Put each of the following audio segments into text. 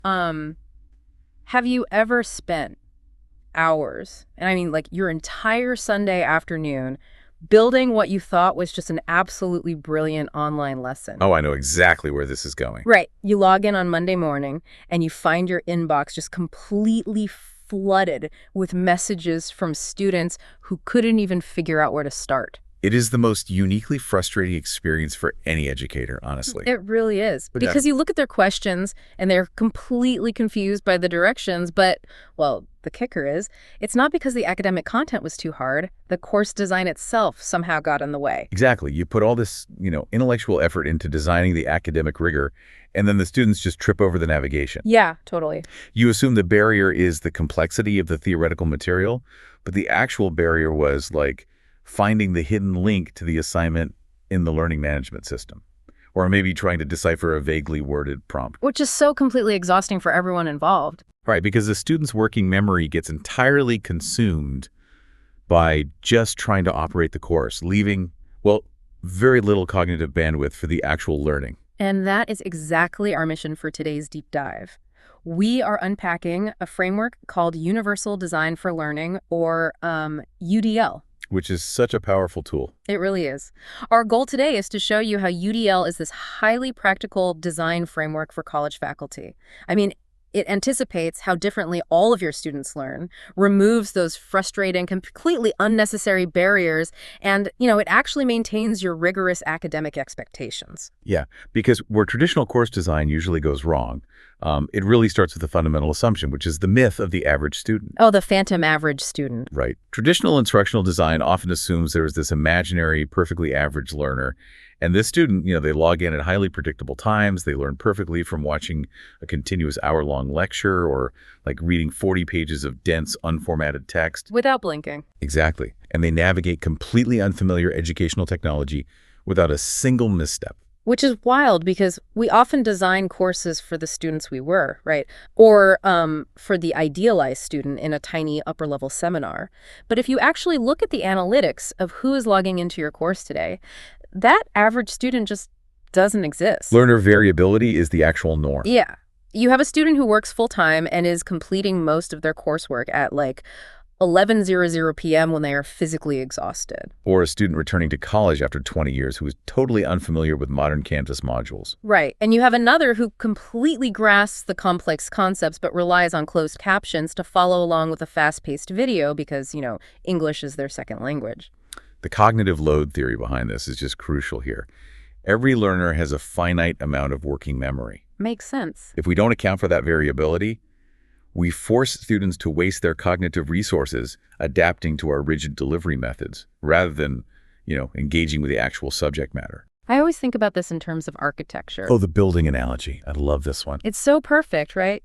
Have you ever spent hours, and I mean like your entire Sunday afternoon, building what you thought was just an absolutely brilliant online lesson? Oh, I know exactly where this is going. Right. You log in on Monday morning and you find your inbox just completely flooded with messages from students who couldn't even figure out where to start. It is the most uniquely frustrating experience for any educator, honestly. It really is. But Because you look at their questions and they're completely confused by the directions, but, well, the kicker is, it's not because the academic content was too hard. The course design itself somehow got in the way. Exactly. You put all this, intellectual effort into designing the academic rigor, and then the students just trip over the navigation. Yeah, totally. You assume the barrier is the complexity of the theoretical material, but the actual barrier was like finding the hidden link to the assignment in the learning management system, or maybe trying to decipher a vaguely worded prompt. Which is so completely exhausting for everyone involved. Right, because the student's working memory gets entirely consumed by just trying to operate the course, leaving, well, very little cognitive bandwidth for the actual learning. And that is exactly our mission for today's deep dive. We are unpacking a framework called Universal Design for Learning, or UDL. Which is such a powerful tool. It really is. Our goal today is to show you how UDL is this highly practical design framework for college faculty. I mean, it anticipates how differently all of your students learn, removes those frustrating, completely unnecessary barriers, and, it actually maintains your rigorous academic expectations. Yeah, because where traditional course design usually goes wrong, it really starts with a fundamental assumption, which is the myth of the average student. Oh, the phantom average student. Right. Traditional instructional design often assumes there is this imaginary, perfectly average learner. And this student, they log in at highly predictable times. They learn perfectly from watching a continuous hour-long lecture or like reading 40 pages of dense, unformatted text. Without blinking. Exactly. And they navigate completely unfamiliar educational technology without a single misstep. Which is wild because we often design courses for the students we were, right? Or for the idealized student in a tiny upper-level seminar. But if you actually look at the analytics of who is logging into your course today, that average student just doesn't exist. Learner variability is the actual norm. Yeah. You have a student who works full-time and is completing most of their coursework at like 11:00 p.m. when they are physically exhausted. Or a student returning to college after 20 years who is totally unfamiliar with modern Canvas modules. Right. And you have another who completely grasps the complex concepts but relies on closed captions to follow along with a fast-paced video because, English is their second language. The cognitive load theory behind this is just crucial here. Every learner has a finite amount of working memory. Makes sense. If we don't account for that variability, we force students to waste their cognitive resources adapting to our rigid delivery methods rather than, engaging with the actual subject matter. I always think about this in terms of architecture. Oh, the building analogy. I love this one. It's so perfect, right?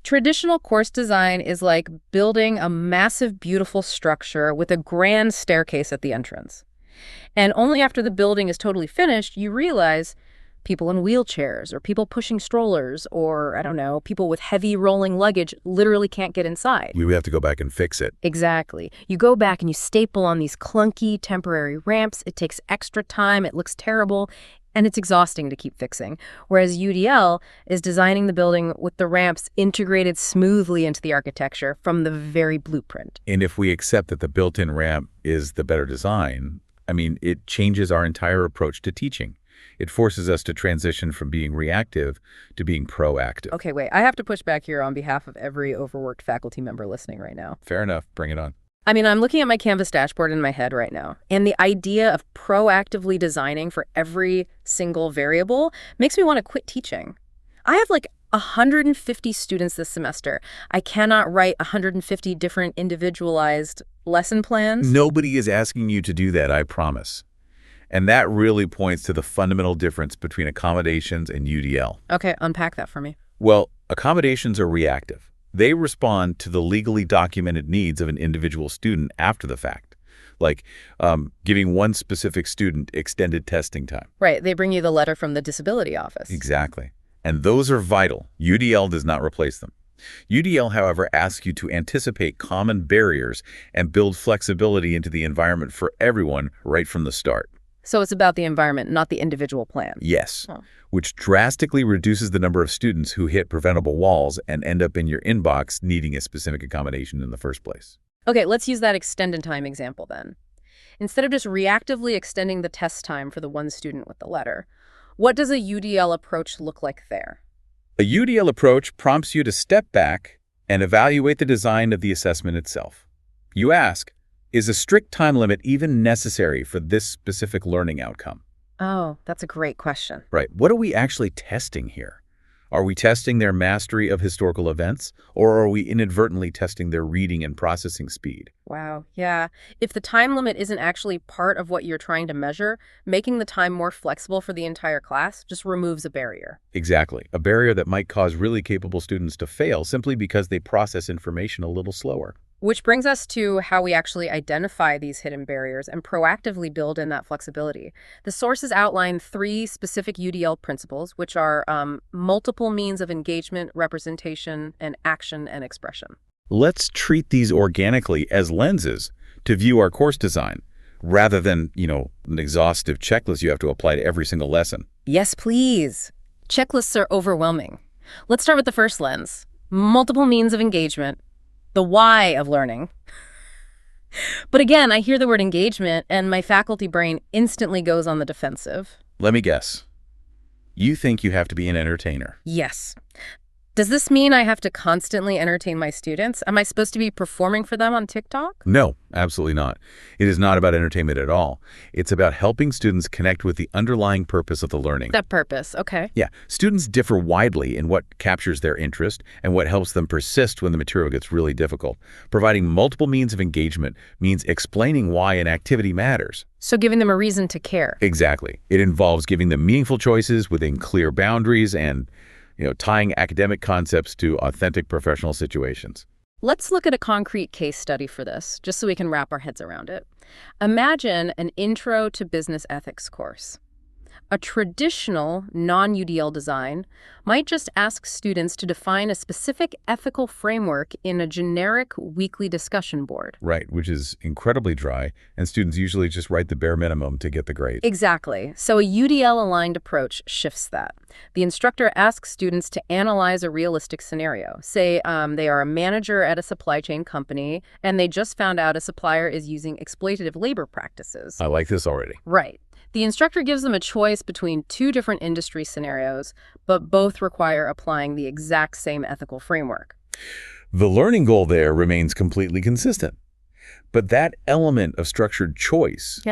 Traditional course design is like building a massive, beautiful structure with a grand staircase at the entrance. And only after the building is totally finished, you realize people in wheelchairs or people pushing strollers or, I don't know, people with heavy rolling luggage literally can't get inside. We have to go back and fix it. Exactly. You go back and you staple on these clunky temporary ramps. It takes extra time. It looks terrible. And it's exhausting to keep fixing. Whereas UDL is designing the building with the ramps integrated smoothly into the architecture from the very blueprint. And if we accept that the built-in ramp is the better design, it changes our entire approach to teaching. It forces us to transition from being reactive to being proactive. Okay, wait. I have to push back here on behalf of every overworked faculty member listening right now. Fair enough. Bring it on. I'm looking at my Canvas dashboard in my head right now, and the idea of proactively designing for every single variable makes me want to quit teaching. I have like 150 students this semester. I cannot write 150 different individualized lesson plans. Nobody is asking you to do that, I promise. And that really points to the fundamental difference between accommodations and UDL. Okay, unpack that for me. Well, accommodations are reactive. They respond to the legally documented needs of an individual student after the fact, like giving one specific student extended testing time. Right. They bring you the letter from the disability office. Exactly. And those are vital. UDL does not replace them. UDL, however, asks you to anticipate common barriers and build flexibility into the environment for everyone right from the start. So it's about the environment, not the individual plan. Yes, Oh. which drastically reduces the number of students who hit preventable walls and end up in your inbox needing a specific accommodation in the first place. Okay, let's use that extended time example then. Instead of just reactively extending the test time for the one student with the letter, what does a UDL approach look like there? A UDL approach prompts you to step back and evaluate the design of the assessment itself. You ask, is a strict time limit even necessary for this specific learning outcome? Oh, that's a great question. Right. What are we actually testing here? Are we testing their mastery of historical events, or are we inadvertently testing their reading and processing speed? Wow, yeah. If the time limit isn't actually part of what you're trying to measure, making the time more flexible for the entire class just removes a barrier. Exactly. A barrier that might cause really capable students to fail simply because they process information a little slower. Which brings us to how we actually identify these hidden barriers and proactively build in that flexibility. The sources outline 3 specific UDL principles, which are multiple means of engagement, representation, and action and expression. Let's treat these organically as lenses to view our course design, rather than, an exhaustive checklist you have to apply to every single lesson. Yes, please. Checklists are overwhelming. Let's start with the first lens, multiple means of engagement. The why of learning. But again, I hear the word engagement and my faculty brain instantly goes on the defensive. Let me guess. You think you have to be an entertainer. Yes. Does this mean I have to constantly entertain my students? Am I supposed to be performing for them on TikTok? No, absolutely not. It is not about entertainment at all. It's about helping students connect with the underlying purpose of the learning. That purpose, okay. Yeah, students differ widely in what captures their interest and what helps them persist when the material gets really difficult. Providing multiple means of engagement means explaining why an activity matters. So giving them a reason to care. Exactly. It involves giving them meaningful choices within clear boundaries and tying academic concepts to authentic professional situations. Let's look at a concrete case study for this, just so we can wrap our heads around it. Imagine an Intro to Business Ethics course. A traditional non-UDL design might just ask students to define a specific ethical framework in a generic weekly discussion board. Right, which is incredibly dry, and students usually just write the bare minimum to get the grade. Exactly. So a UDL-aligned approach shifts that. The instructor asks students to analyze a realistic scenario. Say they are a manager at a supply chain company, and they just found out a supplier is using exploitative labor practices. I like this already. Right. The instructor gives them a choice between 2 different industry scenarios, but both require applying the exact same ethical framework. The learning goal there remains completely consistent. But that element of structured choice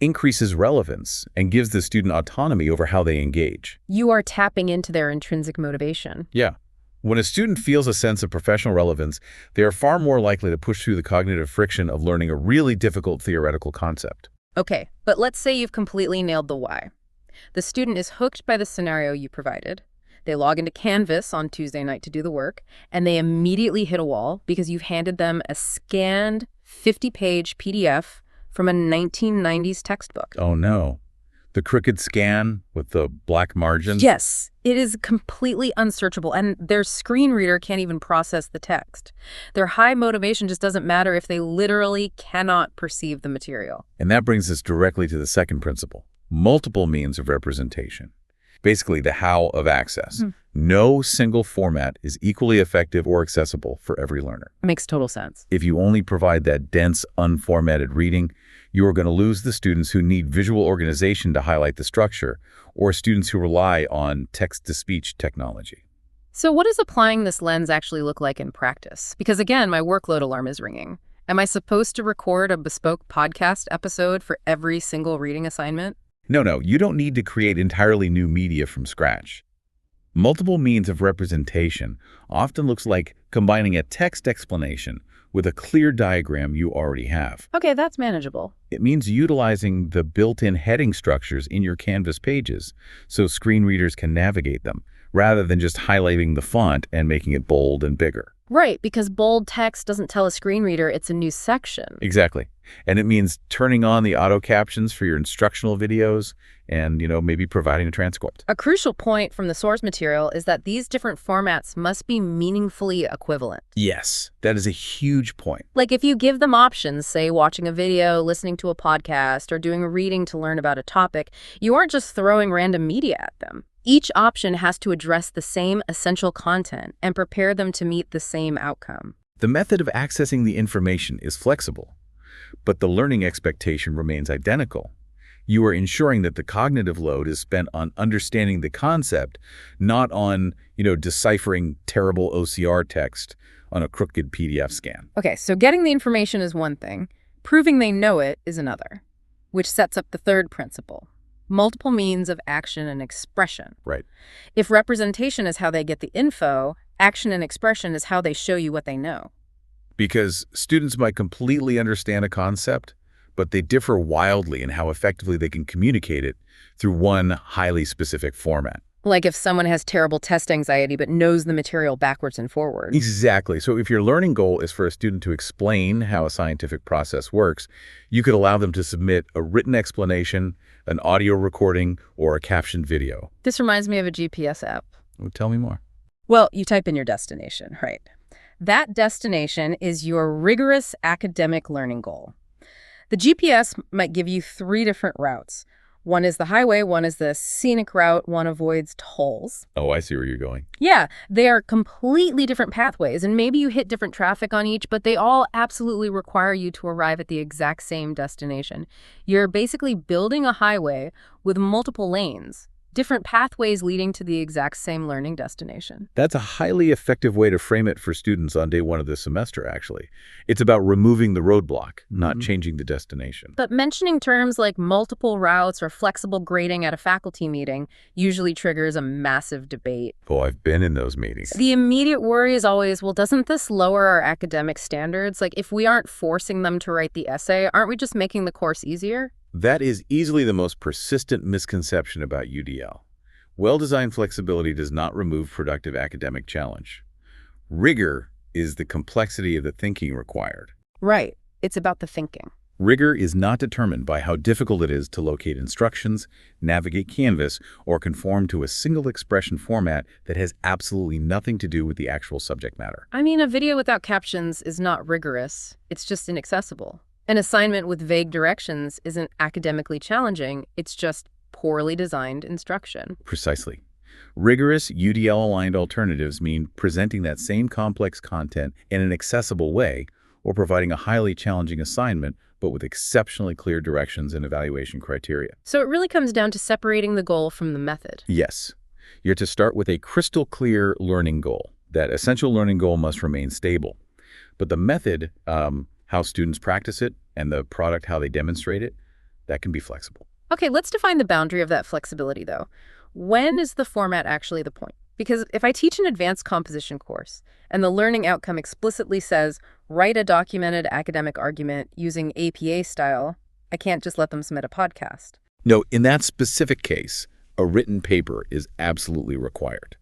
increases relevance and gives the student autonomy over how they engage. You are tapping into their intrinsic motivation. Yeah. When a student feels a sense of professional relevance, they are far more likely to push through the cognitive friction of learning a really difficult theoretical concept. Okay, but let's say you've completely nailed the why. The student is hooked by the scenario you provided. They log into Canvas on Tuesday night to do the work, and they immediately hit a wall because you've handed them a scanned 50-page PDF from a 1990s textbook. Oh no. The crooked scan with the black margins? Yes, it is completely unsearchable, and their screen reader can't even process the text. Their high motivation just doesn't matter if they literally cannot perceive the material. And that brings us directly to the second principle, multiple means of representation. Basically, the how of access. No single format is equally effective or accessible for every learner. Makes total sense. If you only provide that dense, unformatted reading, you are going to lose the students who need visual organization to highlight the structure, or students who rely on text-to-speech technology. So what does applying this lens actually look like in practice? Because again, my workload alarm is ringing. Am I supposed to record a bespoke podcast episode for every single reading assignment? No, you don't need to create entirely new media from scratch. Multiple means of representation often looks like combining a text explanation with a clear diagram you already have. Okay, that's manageable. It means utilizing the built-in heading structures in your Canvas pages so screen readers can navigate them, rather than just highlighting the font and making it bold and bigger. Right, because bold text doesn't tell a screen reader it's a new section. Exactly. And it means turning on the auto captions for your instructional videos and, maybe providing a transcript. A crucial point from the source material is that these different formats must be meaningfully equivalent. Yes, that is a huge point. Like if you give them options, say watching a video, listening to a podcast, or doing a reading to learn about a topic, you aren't just throwing random media at them. Each option has to address the same essential content and prepare them to meet the same outcome. The method of accessing the information is flexible, but the learning expectation remains identical. You are ensuring that the cognitive load is spent on understanding the concept, not on, deciphering terrible OCR text on a crooked PDF scan. Okay, so getting the information is one thing. Proving they know it is another, which sets up the third principle. Multiple means of action and expression. Right. If representation is how they get the info, action and expression is how they show you what they know. Because students might completely understand a concept, but they differ wildly in how effectively they can communicate it through one highly specific format. Like if someone has terrible test anxiety but knows the material backwards and forwards. Exactly. So if your learning goal is for a student to explain how a scientific process works, you could allow them to submit a written explanation, an audio recording, or a captioned video. This reminds me of a GPS app. Well, tell me more. Well, you type in your destination, right? That destination is your rigorous academic learning goal. The GPS might give you 3 different routes. One is the highway, one is the scenic route, one avoids tolls. Oh, I see where you're going. Yeah, they are completely different pathways, and maybe you hit different traffic on each, but they all absolutely require you to arrive at the exact same destination. You're basically building a highway with multiple lanes, different pathways leading to the exact same learning destination. That's a highly effective way to frame it for students on day 1 of this semester, actually. It's about removing the roadblock, not changing the destination. But mentioning terms like multiple routes or flexible grading at a faculty meeting usually triggers a massive debate. Oh, I've been in those meetings. The immediate worry is always, well, doesn't this lower our academic standards? Like, if we aren't forcing them to write the essay, aren't we just making the course easier? That is easily the most persistent misconception about UDL. Well-designed flexibility does not remove productive academic challenge. Rigor is the complexity of the thinking required. Right. It's about the thinking. Rigor is not determined by how difficult it is to locate instructions, navigate Canvas, or conform to a single expression format that has absolutely nothing to do with the actual subject matter. I mean, a video without captions is not rigorous. It's just inaccessible. An assignment with vague directions isn't academically challenging. It's just poorly designed instruction. Precisely. Rigorous UDL-aligned alternatives mean presenting that same complex content in an accessible way or providing a highly challenging assignment but with exceptionally clear directions and evaluation criteria. So it really comes down to separating the goal from the method. Yes. You're to start with a crystal clear learning goal. That essential learning goal must remain stable. But the method, how students practice it, and the product, how they demonstrate it, that can be flexible. Okay, let's define the boundary of that flexibility, though. When is the format actually the point? Because if I teach an advanced composition course and the learning outcome explicitly says, write a documented academic argument using APA style, I can't just let them submit a podcast. No, in that specific case, a written paper is absolutely required.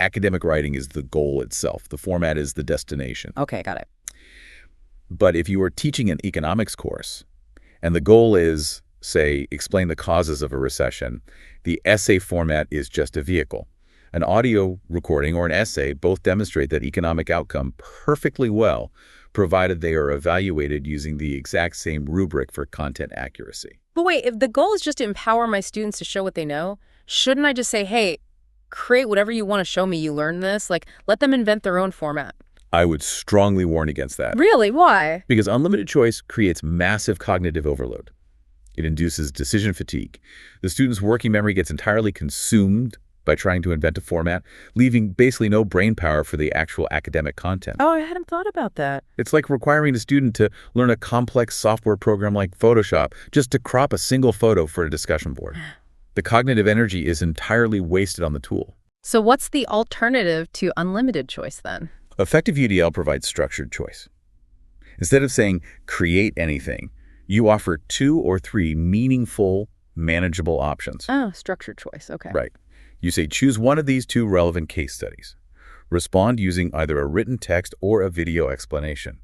Academic writing is the goal itself. The format is the destination. Okay, got it. But if you are teaching an economics course and the goal is, say, explain the causes of a recession, the essay format is just a vehicle. An audio recording or an essay both demonstrate that economic outcome perfectly well, provided they are evaluated using the exact same rubric for content accuracy. But wait, if the goal is just to empower my students to show what they know, shouldn't I just say, hey, create whatever you want to show me you learned this? Like, let them invent their own format. I would strongly warn against that. Really? Why? Because unlimited choice creates massive cognitive overload. It induces decision fatigue. The student's working memory gets entirely consumed by trying to invent a format, leaving basically no brain power for the actual academic content. Oh, I hadn't thought about that. It's like requiring a student to learn a complex software program like Photoshop just to crop a single photo for a discussion board. The cognitive energy is entirely wasted on the tool. So what's the alternative to unlimited choice then? Effective UDL provides structured choice. Instead of saying, create anything, you offer 2 or 3 meaningful, manageable options. Oh, structured choice. Okay. Right. You say choose one of these two relevant case studies. Respond using either a written text or a video explanation.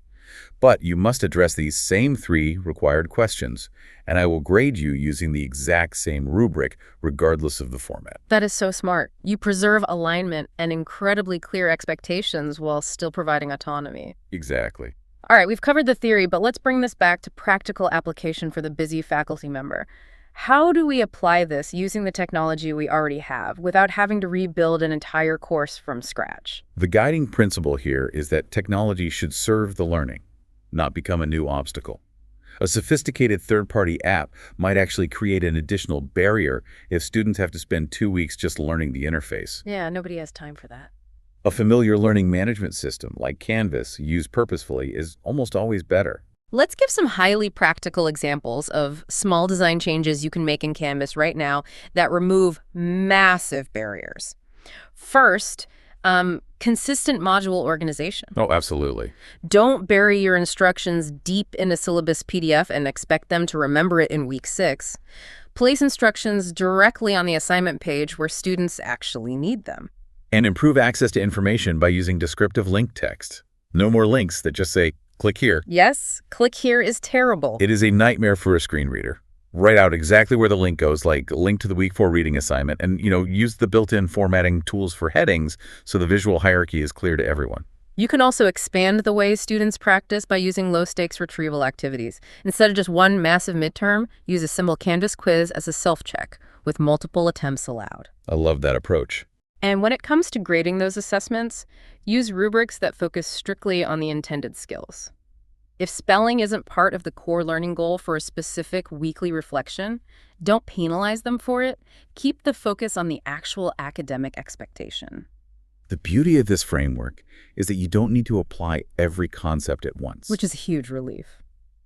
But you must address these same 3 required questions, and I will grade you using the exact same rubric regardless of the format. That is so smart. You preserve alignment and incredibly clear expectations while still providing autonomy. Exactly. All right, we've covered the theory, but let's bring this back to practical application for the busy faculty member. How do we apply this using the technology we already have without having to rebuild an entire course from scratch? The guiding principle here is that technology should serve the learning, not become a new obstacle. A sophisticated third-party app might actually create an additional barrier if students have to spend 2 weeks just learning the interface. Yeah, nobody has time for that. A familiar learning management system like Canvas, used purposefully, is almost always better. Let's give some highly practical examples of small design changes you can make in Canvas right now that remove massive barriers. First, consistent module organization. Oh, absolutely. Don't bury your instructions deep in a syllabus PDF and expect them to remember it in week 6. Place instructions directly on the assignment page where students actually need them. And improve access to information by using descriptive link text. No more links that just say, click here. Yes, click here is terrible. It is a nightmare for a screen reader. Write out exactly where the link goes, like link to the week 4 reading assignment, and use the built-in formatting tools for headings so the visual hierarchy is clear to everyone. You can also expand the way students practice by using low-stakes retrieval activities. Instead of just one massive midterm, use a simple Canvas quiz as a self-check with multiple attempts allowed. I love that approach. And when it comes to grading those assessments, use rubrics that focus strictly on the intended skills. If spelling isn't part of the core learning goal for a specific weekly reflection, don't penalize them for it. Keep the focus on the actual academic expectation. The beauty of this framework is that you don't need to apply every concept at once. Which is a huge relief.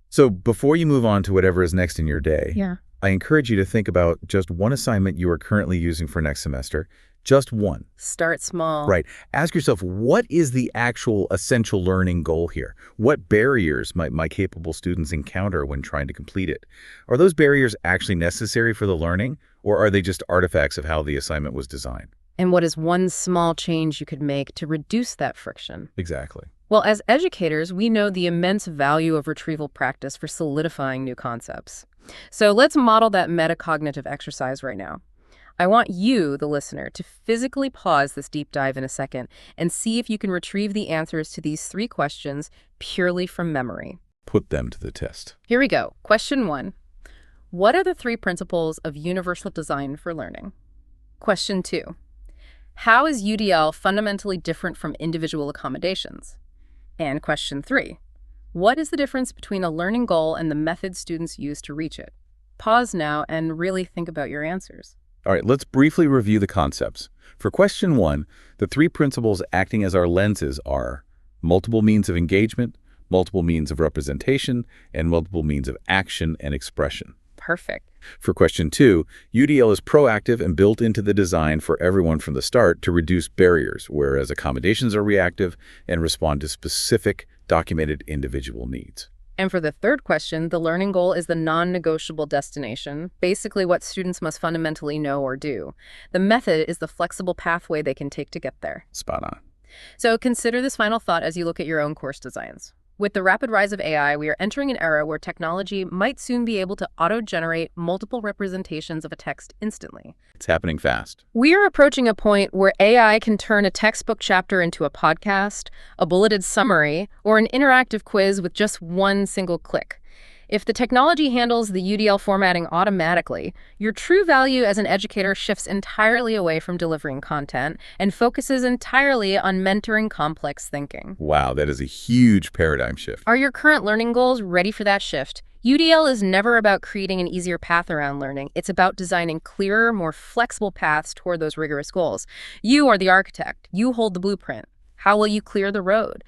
So before you move on to whatever is next in your day, Yeah. I encourage you to think about just one assignment you are currently using for next semester. Just one. Start small. Right. Ask yourself, what is the actual essential learning goal here? What barriers might my capable students encounter when trying to complete it? Are those barriers actually necessary for the learning, or are they just artifacts of how the assignment was designed? And what is one small change you could make to reduce that friction? Exactly. Well, as educators, we know the immense value of retrieval practice for solidifying new concepts. So let's model that metacognitive exercise right now. I want you, the listener, to physically pause this deep dive in a second and see if you can retrieve the answers to these 3 questions purely from memory. Put them to the test. Here we go. Question 1. What are the 3 principles of universal design for learning? Question 2. How is UDL fundamentally different from individual accommodations? And question 3. What is the difference between a learning goal and the method students use to reach it? Pause now and really think about your answers. All right, let's briefly review the concepts. For question 1, the 3 principles acting as our lenses are multiple means of engagement, multiple means of representation, and multiple means of action and expression. Perfect. For question 2, UDL is proactive and built into the design for everyone from the start to reduce barriers, whereas accommodations are reactive and respond to specific, documented individual needs. And for the 3rd question, the learning goal is the non-negotiable destination, basically what students must fundamentally know or do. The method is the flexible pathway they can take to get there. Spot on. So consider this final thought as you look at your own course designs. With the rapid rise of AI, we are entering an era where technology might soon be able to auto-generate multiple representations of a text instantly. It's happening fast. We are approaching a point where AI can turn a textbook chapter into a podcast, a bulleted summary, or an interactive quiz with just one single click. If the technology handles the UDL formatting automatically, your true value as an educator shifts entirely away from delivering content and focuses entirely on mentoring complex thinking. Wow, that is a huge paradigm shift. Are your current learning goals ready for that shift? UDL is never about creating an easier path around learning. It's about designing clearer, more flexible paths toward those rigorous goals. You are the architect. You hold the blueprint. How will you clear the road?